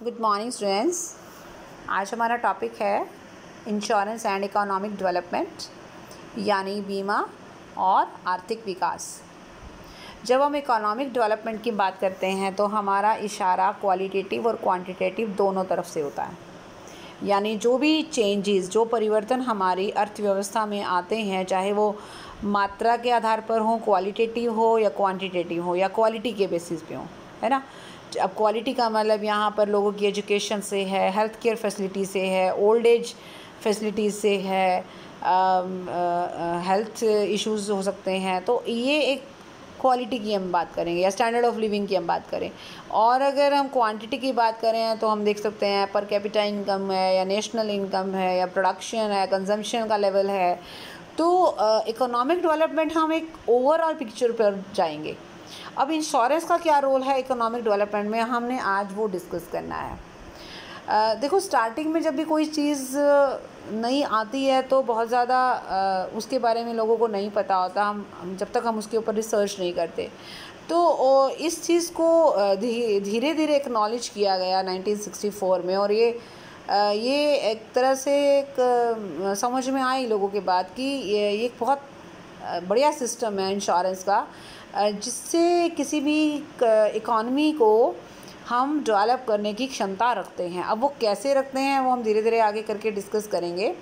Good morning students. आज हमारा topic है इंश्योरेंस एंड इकोनॉमिक डेवलपमेंट, यानी बीमा और आर्थिक विकास। जब हम इकोनॉमिक डेवलपमेंट की बात करते हैं तो हमारा इशारा क्वालिटेटिव और क्वांटिटेटिव दोनों तरफ से होता है। यानी जो भी चेंजेस, जो परिवर्तन हमारी अर्थव्यवस्था में आते हैं, चाहे वो मात्रा के आधार पर हो, क्वालिटेटिव हो या क्वांटिटेटिव हो या क्वालिटी के बेसिस पे हो, है ना। अब क्वालिटी का मतलब यहाँ पर लोगों की एजुकेशन से है, हेल्थ केयर फैसिलिटी से है, ओल्ड एज फैसिलिटीज़ से है, हेल्थ इश्यूज़ हो सकते हैं। तो ये एक क्वालिटी की हम बात करेंगे या स्टैंडर्ड ऑफ लिविंग की हम बात करें। और अगर हम क्वांटिटी की बात करें तो हम देख सकते हैं पर कैपिटा इनकम है या नेशनल इनकम है या प्रोडक्शन है, कंजम्पशन का लेवल है। तो इकोनॉमिक डेवलपमेंट हम एक ओवरऑल पिक्चर पर जाएंगे। अब इंश्योरेंस का क्या रोल है इकोनॉमिक डेवलपमेंट में, हमने आज वो डिस्कस करना है। देखो, स्टार्टिंग में जब भी कोई चीज़ नई आती है तो बहुत ज़्यादा उसके बारे में लोगों को नहीं पता होता, हम जब तक हम उसके ऊपर रिसर्च नहीं करते। तो इस चीज़ को धीरे धीरे एक्नॉलेज किया गया 1964 में, और ये एक तरह से एक समझ में आई लोगों के बात कि ये एक बहुत बढ़िया सिस्टम है इंश्योरेंस का, जिससे किसी भी इकॉनमी को हम डेवलप करने की क्षमता रखते हैं। अब वो कैसे रखते हैं वो हम धीरे धीरे आगे करके डिस्कस करेंगे।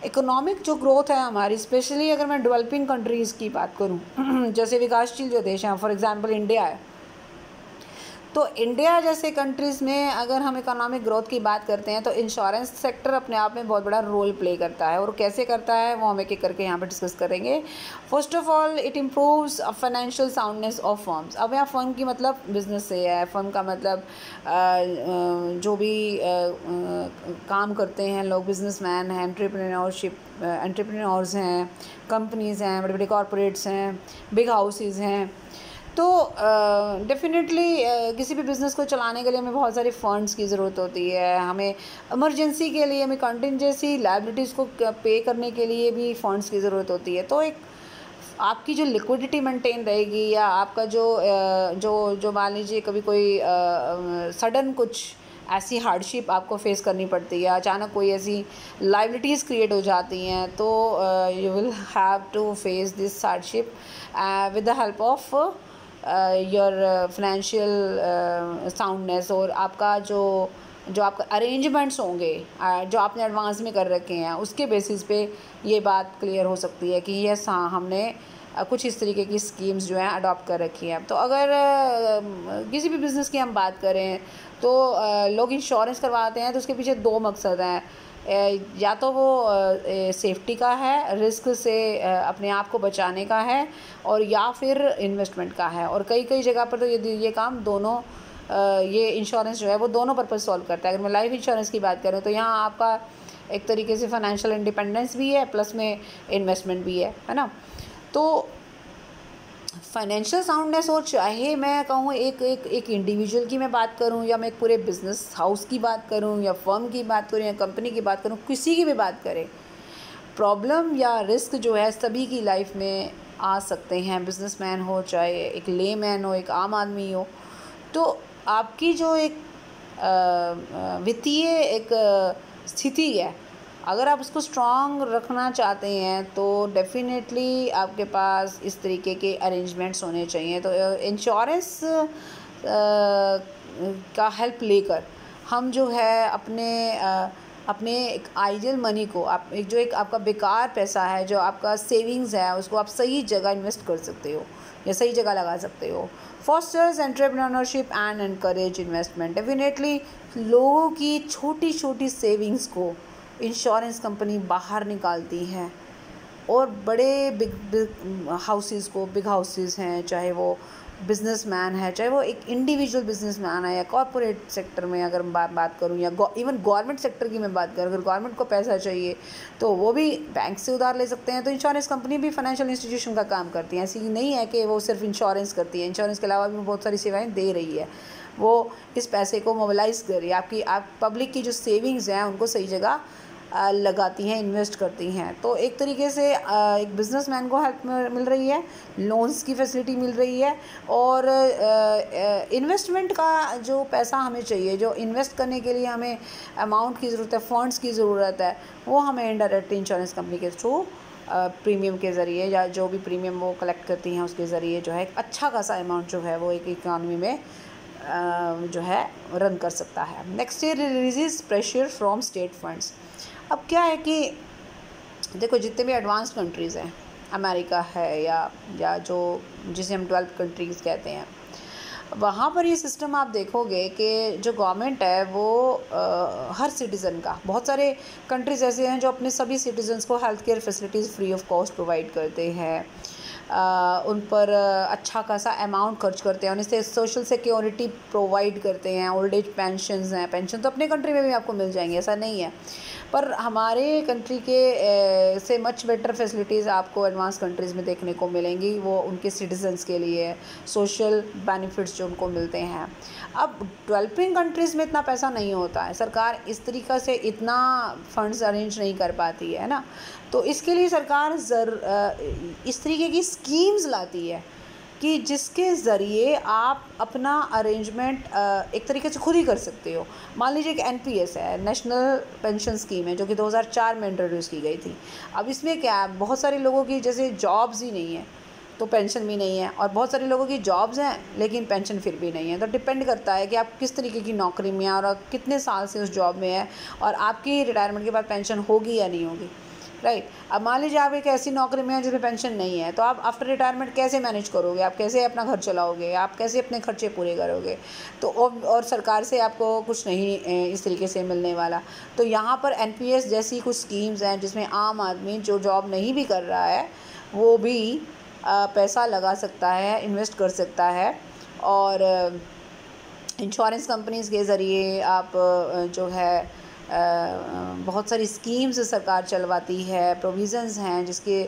इकोनॉमिक जो ग्रोथ है हमारी, स्पेशली अगर मैं डेवलपिंग कंट्रीज़ की बात करूं, जैसे विकासशील जो देश हैं, फॉर एग्जांपल इंडिया है, तो इंडिया जैसे कंट्रीज़ में अगर हम इकोनॉमिक ग्रोथ की बात करते हैं तो इंश्योरेंस सेक्टर अपने आप में बहुत बड़ा रोल प्ले करता है। और कैसे करता है वो हम एक एक करके यहाँ पर डिस्कस करेंगे। First of all, it improves financial soundness of firms. अब यहाँ फर्म की मतलब बिजनेस से है, फर्म का मतलब जो भी काम करते हैं लोग, बिजनेसमैन हैं, एंटरप्रेन्योर्स हैं, कंपनीज़ हैं, बड़े बड़े कॉरपोरेट्स हैं, बिग हाउसेस हैं। तो डेफिनेटली किसी भी बिज़नेस को चलाने के लिए हमें बहुत सारे फंड्स की ज़रूरत होती है। हमें इमरजेंसी के लिए, हमें कंटिजेंसी लायबिलिटीज़ को पे करने के लिए भी फंड्स की ज़रूरत होती है। तो एक आपकी जो लिक्विडिटी मेंटेन रहेगी, या आपका जो मान लीजिए कभी कोई सडन कुछ ऐसी हार्डशिप आपको फेस करनी पड़ती है, अचानक कोई ऐसी लायबिलिटीज़ क्रिएट हो जाती हैं, तो you will have to face this hardship with the help of your financial soundness. और आपका जो आपका अरेंजमेंट्स होंगे जो आपने एडवांस में कर रखे हैं, उसके बेसिस पे ये बात क्लियर हो सकती है कि यस, हाँ, हमने कुछ इस तरीके की स्कीम्स जो हैं अडॉप्ट कर रखी हैं। तो अगर किसी भी बिज़नेस की हम बात करें तो लोग इंश्योरेंस करवाते हैं तो उसके पीछे दो मकसद हैं। या तो वो सेफ्टी का है, रिस्क से अपने आप को बचाने का है, और या फिर इन्वेस्टमेंट का है। और कई जगह पर तो ये काम दोनों, ये इंश्योरेंस जो है वो दोनों पर्पस सॉल्व करता है। अगर मैं लाइफ इंश्योरेंस की बात करूँ तो यहाँ आपका एक तरीके से फाइनेंशियल इंडिपेंडेंस भी है, प्लस में इन्वेस्टमेंट भी है ना। तो फाइनेंशियल साउंडनेस, और चाहे मैं कहूँ एक इंडिविजुअल की मैं बात करूँ, या मैं एक पूरे बिजनेस हाउस की बात करूँ, या फर्म की बात करूँ, या कंपनी की बात करूँ, किसी की भी बात करें, प्रॉब्लम या रिस्क जो है सभी की लाइफ में आ सकते हैं। बिजनेसमैन हो, चाहे एक लेमैन हो, एक आम आदमी हो। तो आपकी जो एक वित्तीय एक स्थिति है, अगर आप उसको स्ट्रॉन्ग रखना चाहते हैं तो डेफिनेटली आपके पास इस तरीके के अरेंजमेंट्स होने चाहिए। तो इंश्योरेंस का हेल्प लेकर हम जो है अपने एक आइडियल मनी को, आप एक आपका बेकार पैसा है, जो आपका सेविंग्स है, उसको आप सही जगह इन्वेस्ट कर सकते हो या सही जगह लगा सकते हो। Fosters entrepreneurship and encourage investment. Definitely लोगों की छोटी छोटी सेविंग्स को इंश्योरेंस कंपनी बाहर निकालती है, और बड़े बिग हाउसेस को, बिग हाउसेस हैं, चाहे वो बिजनेसमैन है, चाहे वो एक इंडिविजुअल बिजनेसमैन है, या कॉरपोरेट सेक्टर में अगर मैं बात करूं, या इवन गवर्नमेंट सेक्टर की मैं बात करूं, अगर गवर्नमेंट को पैसा चाहिए तो वो भी बैंक से उधार ले सकते हैं। तो इंश्योरेंस कंपनी भी फाइनेंशियल इंस्टीट्यूशन का काम करती है। ऐसी नहीं है कि वो सिर्फ इंश्योरेंस करती है, इंश्योरेंस के अलावा भी बहुत सारी सेवाएँ दे रही है। वो इस पैसे को मोबिलाइज़ कर रही है, आप पब्लिक की जो सेविंग्स हैं उनको सही जगह लगाती हैं, इन्वेस्ट करती हैं। तो एक तरीके से एक बिजनेसमैन को हेल्प मिल रही है, लोन्स की फैसिलिटी मिल रही है, और इन्वेस्टमेंट का जो पैसा हमें चाहिए, जो इन्वेस्ट करने के लिए हमें अमाउंट की ज़रूरत है, फंड्स की ज़रूरत है, वो हमें इनडायरेक्टली इंश्योरेंस कंपनी के थ्रू प्रीमियम के ज़रिए या जो भी प्रीमियम वो कलेक्ट करती हैं उसके ज़रिए जो है एक अच्छा खासा अमाउंट जो है वो एक इकॉनमी में जो है रन कर सकता है। Next year releases pressure from state funds. अब क्या है कि देखो, जितने भी एडवांस कंट्रीज़ हैं, अमेरिका है या जो जिसे हम डेवलप्ड कंट्रीज़ कहते हैं, वहाँ पर ये सिस्टम आप देखोगे कि जो गवर्नमेंट है वो हर सिटीज़न का, बहुत सारे कंट्रीज़ ऐसे हैं जो अपने सभी सिटीज़न्स को health care facilities free of cost provide करते हैं, उन पर अच्छा खासा अमाउंट खर्च करते हैं, उनसे सोशल सिक्योरिटी प्रोवाइड करते हैं, ओल्ड एज पेंशन्स हैं। पेंशन तो अपने कंट्री में भी आपको मिल जाएंगे, ऐसा नहीं है, पर हमारे कंट्री के से मच बेटर फैसिलिटीज़ आपको एडवांस कंट्रीज़ में देखने को मिलेंगी। वो उनके सिटीजन्स के लिए सोशल बेनिफिट्स जो उनको मिलते हैं। अब डेवलपिंग कंट्रीज़ में इतना पैसा नहीं होता है, सरकार इस तरीक़ा से इतना फंड्स अरेंज नहीं कर पाती है ना, तो इसके लिए सरकार इस तरीके की स्कीम्स लाती है कि जिसके ज़रिए आप अपना अरेंजमेंट एक तरीके से खुद ही कर सकते हो। मान लीजिए एक NPS है, नेशनल पेंशन स्कीम है, जो कि 2004 में इंट्रोड्यूस की गई थी। अब इसमें क्या है, बहुत सारे लोगों की जैसे जॉब्स ही नहीं है तो पेंशन भी नहीं है, और बहुत सारे लोगों की जॉब्स हैं लेकिन पेंशन फिर भी नहीं है। तो डिपेंड करता है कि आप किस तरीके की नौकरी में हैं और आप कितने साल से उस जॉब में है, और आपकी रिटायरमेंट के बाद पेंशन होगी या नहीं होगी, राइट। अब मान लीजिए आप एक ऐसी नौकरी में हैं जिसमें पेंशन नहीं है, तो आप आफ्टर रिटायरमेंट कैसे मैनेज करोगे, आप कैसे अपना घर चलाओगे, आप कैसे अपने खर्चे पूरे करोगे। तो और सरकार से आपको कुछ नहीं इस तरीके से मिलने वाला। तो यहाँ पर NPS जैसी कुछ स्कीम्स हैं जिसमें आम आदमी जो जॉब नहीं भी कर रहा है वो भी पैसा लगा सकता है, इन्वेस्ट कर सकता है, और इंश्योरेंस कंपनीज़ के ज़रिए आप जो है बहुत सारी स्कीम्स सरकार चलवाती है, प्रोविज़न्स हैं जिसके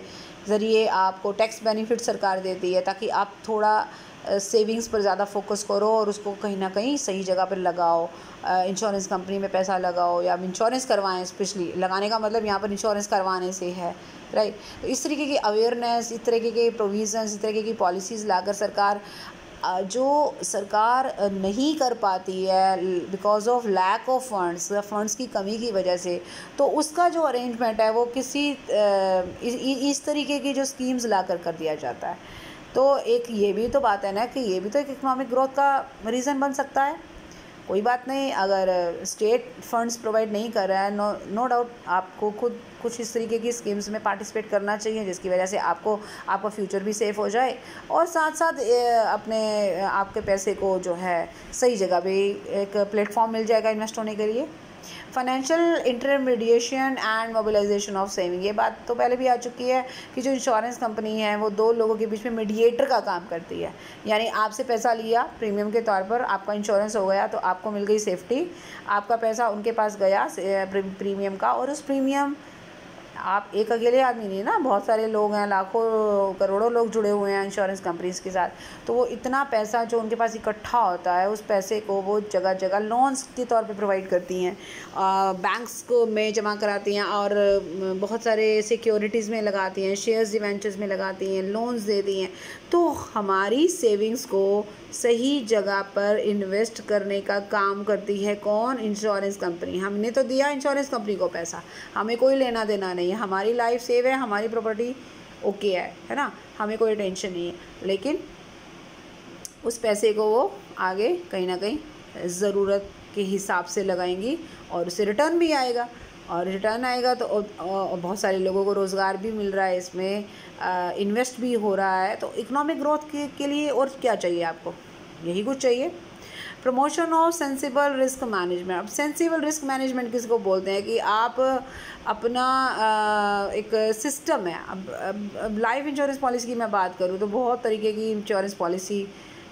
ज़रिए आपको टैक्स बेनिफिट सरकार देती है, ताकि आप थोड़ा सेविंग्स पर ज़्यादा फोकस करो और उसको कहीं ना कहीं सही जगह पर लगाओ, इंश्योरेंस कंपनी में पैसा लगाओ या इंश्योरेंस करवाएं। स्पेशली लगाने का मतलब यहाँ पर इंश्योरेंस करवाने से है, राइट। तो इस तरीके की अवेयरनेस, इस तरीके के प्रोविज़न्स, इस तरीके की पॉलिसीज़ लाकर सरकार जो सरकार नहीं कर पाती है because of lack of funds की कमी की वजह से, तो उसका जो अरेंजमेंट है वो किसी इस तरीके की जो स्कीम्स लाकर कर दिया जाता है। तो एक ये भी तो बात है ना कि ये भी तो एक इकोनॉमिक ग्रोथ का रीज़न बन सकता है। कोई बात नहीं, अगर स्टेट फंड्स प्रोवाइड नहीं कर रहा है, नो डाउट आपको खुद कुछ इस तरीके की स्कीम्स में पार्टिसिपेट करना चाहिए, जिसकी वजह से आपका फ्यूचर भी सेफ़ हो जाए और साथ साथ आपके पैसे को जो है सही जगह पे एक प्लेटफॉर्म मिल जाएगा इन्वेस्ट होने के लिए। Financial intermediation and mobilisation of saving, ये बात तो पहले भी आ चुकी है कि जो इंश्योरेंस कंपनी है वो दो लोगों के बीच में मीडिएटर का काम करती है। यानी आपसे पैसा लिया प्रीमियम के तौर पर, आपका इंश्योरेंस हो गया तो आपको मिल गई सेफ्टी, आपका पैसा उनके पास गया प्रीमियम का, और उस प्रीमियम आप एक अकेले आदमी नहीं ना, बहुत सारे लोग हैं, लाखों करोड़ों लोग जुड़े हुए हैं इंश्योरेंस कंपनीज़ के साथ। तो वो इतना पैसा जो उनके पास इकट्ठा होता है, उस पैसे को वो जगह जगह लोन्स के तौर पे प्रोवाइड करती हैं, बैंक्स को में जमा कराती हैं और बहुत सारे सिक्योरिटीज़ में लगाती हैं, शेयर्स डिवेंचर्स में लगाती हैं, लोन्स देती हैं। तो हमारी सेविंग्स को सही जगह पर इन्वेस्ट करने का काम करती है कौन? Insurance company. हमने तो दिया इंश्योरेंस कंपनी को पैसा, हमें कोई लेना देना नहीं है, हमारी लाइफ सेव है, हमारी प्रॉपर्टी ओके है ना, हमें कोई टेंशन नहीं है, लेकिन उस पैसे को वो आगे कहीं ना कहीं ज़रूरत के हिसाब से लगाएंगी और उसे रिटर्न भी आएगा, और रिटर्न आएगा तो बहुत सारे लोगों को रोज़गार भी मिल रहा है, इसमें इन्वेस्ट भी हो रहा है। तो इकोनॉमिक ग्रोथ के लिए और क्या चाहिए आपको? यही कुछ चाहिए। Promotion of sensible risk management. अब सेंसिबल रिस्क मैनेजमेंट किसको बोलते हैं कि आप अपना एक सिस्टम है। अब लाइफ इंश्योरेंस पॉलिसी की मैं बात करूँ तो बहुत तरीके की इंश्योरेंस पॉलिसी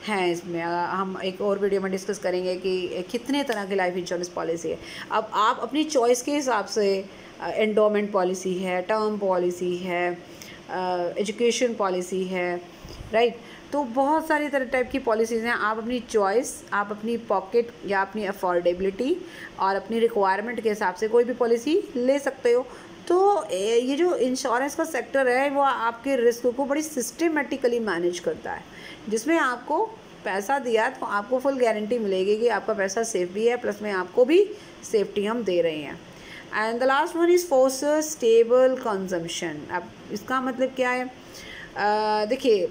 हैं, इसमें हम एक और वीडियो में डिस्कस करेंगे कि कितने तरह की लाइफ इंश्योरेंस पॉलिसी है। अब आप अपनी चॉइस के हिसाब से एंडोमेंट पॉलिसी है, टर्म पॉलिसी है, एजुकेशन पॉलिसी है, राइट। तो बहुत सारी तरह टाइप की पॉलिसीज़ हैं। आप अपनी चॉइस, आप अपनी पॉकेट या अपनी अफोर्डेबिलिटी और अपनी रिक्वायरमेंट के हिसाब से कोई भी पॉलिसी ले सकते हो। तो ये जो इंश्योरेंस का सेक्टर है वो आपके रिस्क को बड़ी सिस्टमेटिकली मैनेज करता है, जिसमें आपको पैसा दिया तो आपको फुल गारंटी मिलेगी कि आपका पैसा सेफ भी है, प्लस में आपको भी सेफ्टी हम दे रहे हैं। And the last one is force stable consumption. अब इसका मतलब क्या है? देखिए,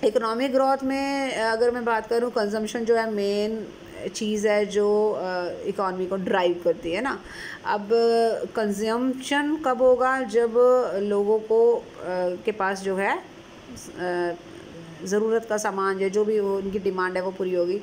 इकोनॉमिक ग्रोथ में अगर मैं बात करूं, कंजम्पशन जो है मेन चीज़ है जो इकॉनमी को ड्राइव करती है ना। अब कंजम्पशन कब होगा? जब लोगों को के पास जो है ज़रूरत का सामान या जो भी उनकी डिमांड है वो पूरी होगी।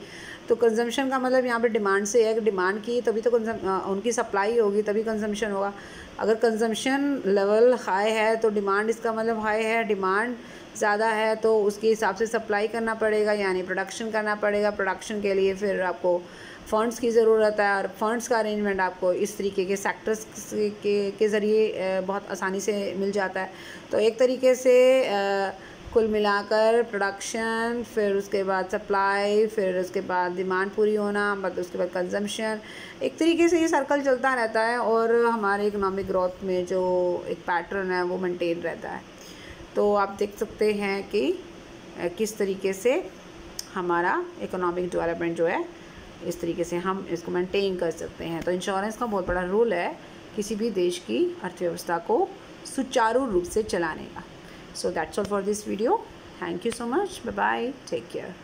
तो कंजम्पशन का मतलब यहाँ पे डिमांड से है कि डिमांड की तभी तो उनकी सप्लाई होगी, तभी कंजम्पशन होगा। अगर कंजम्पशन लेवल हाई है तो डिमांड इसका मतलब हाई है, डिमांड ज़्यादा है तो उसके हिसाब से सप्लाई करना पड़ेगा, यानी प्रोडक्शन करना पड़ेगा। प्रोडक्शन के लिए फिर आपको फ़ंड्स की ज़रूरत है, और फंड्स का अरेंजमेंट आपको इस तरीके के सेक्टर्स के ज़रिए बहुत आसानी से मिल जाता है। तो एक तरीके से कुल मिलाकर प्रोडक्शन, फिर उसके बाद सप्लाई, फिर उसके बाद डिमांड पूरी होना, बट उसके बाद कंजम्पशन, एक तरीके से ये सर्कल चलता रहता है और हमारे इकोनॉमिक ग्रोथ में जो एक पैटर्न है वो मेंटेन रहता है। तो आप देख सकते हैं कि किस तरीके से हमारा इकोनॉमिक डेवलपमेंट जो है इस तरीके से हम इसको मेंटेन कर सकते हैं। तो इंश्योरेंस का बहुत बड़ा रोल है किसी भी देश की अर्थव्यवस्था को सुचारू रूप से चलाने का। So that's all for this video. Thank you so much. Bye bye. Take care.